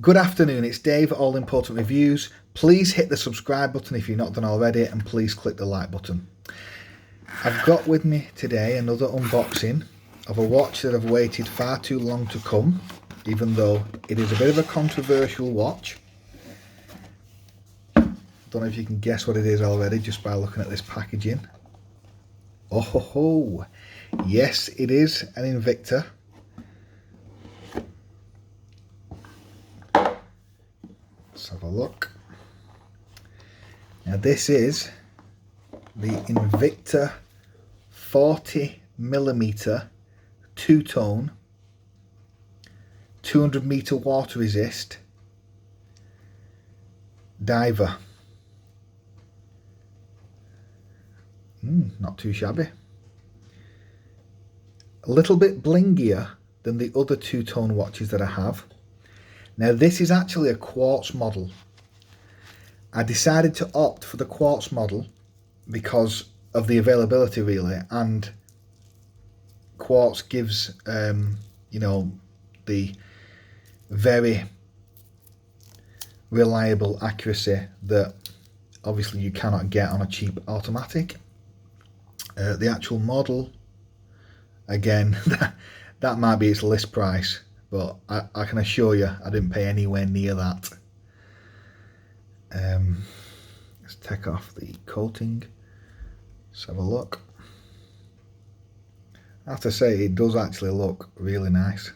Good afternoon, it's Dave at All Important Reviews. Please hit the subscribe button if you've not done already, and please click the like button. I've got with me today another unboxing of a watch that I've waited far too long to come, even though it is a bit of a controversial watch. Don't know if you can guess what it is already just by looking at this packaging. Oh ho ho! Yes, it is an Invicta. Let's have a look. Now this is the Invicta 40mm two-tone 200-meter water resist diver. Not too shabby. A little bit blingier than the other two-tone watches that I have. Now this is actually a Quartz model. I decided to opt for the Quartz model because of the availability really, and Quartz gives you know, the very reliable accuracy that obviously you cannot get on a cheap automatic. The actual model, again, that might be its list price, but I can assure you I didn't pay anywhere near that. Let's take off the coating. Let's have a look. I have to say, it does actually look really nice.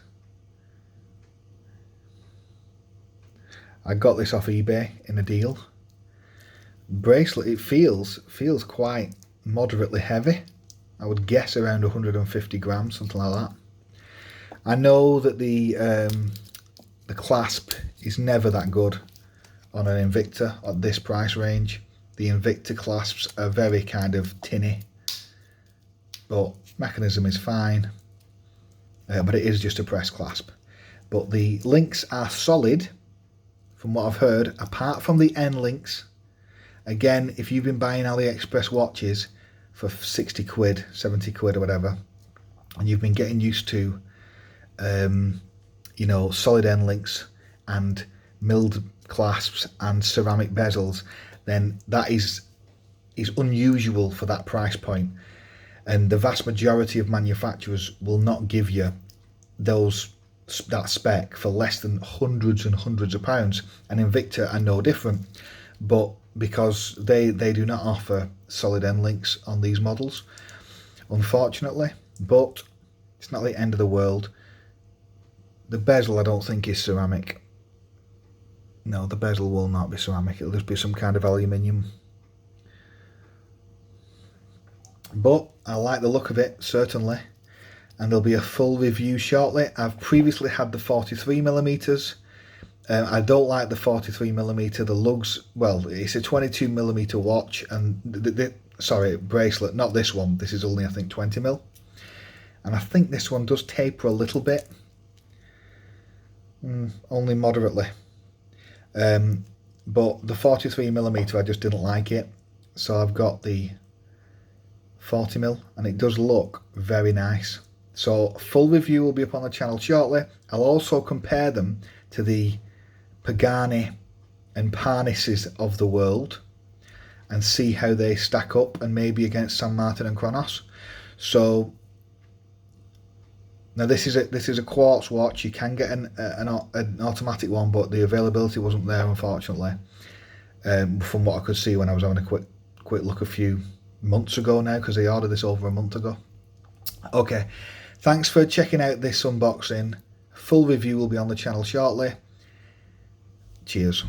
I got this off eBay in a deal. Bracelet, it feels quite moderately heavy. I would guess around 150 grams, something like that. I know that the clasp is never that good on an Invicta at this price range. The Invicta clasps are very kind of tinny, but mechanism is fine. But it is just a press clasp. But the links are solid, from what I've heard, apart from the end links. Again, if you've been buying AliExpress watches for 60 quid, 70 quid or whatever, and you've been getting used to you know, solid end links and milled clasps and ceramic bezels, then that is unusual for that price point. And the vast majority of manufacturers will not give you that spec for less than hundreds and hundreds of pounds. And Invicta are no different, but because they do not offer solid end links on these models, unfortunately. But it's not the end of the world. The bezel I don't think is ceramic. No, the bezel will not be ceramic. It'll just be some kind of aluminium. But I like the look of it, certainly. And there'll be a full review shortly. I've previously had the 43mm. I don't like the 43mm. The lugs, well, it's a 22mm watch, and sorry, bracelet, not this one. This is only, I think, 20mm. And I think this one does taper a little bit. Only moderately. But the 43mm, I just didn't like it. So I've got the 40mm, and it does look very nice. So full review will be up on the channel shortly. I'll also compare them to the Pagani and Parnis's of the world and see how they stack up, and maybe against San Martin and Chronos. So now this is a Quartz watch. You can get an automatic one, but the availability wasn't there, unfortunately, from what I could see when I was having a quick look a few months ago now, because I ordered this over a month ago. Okay, thanks for checking out this unboxing. Full review will be on the channel shortly. Cheers.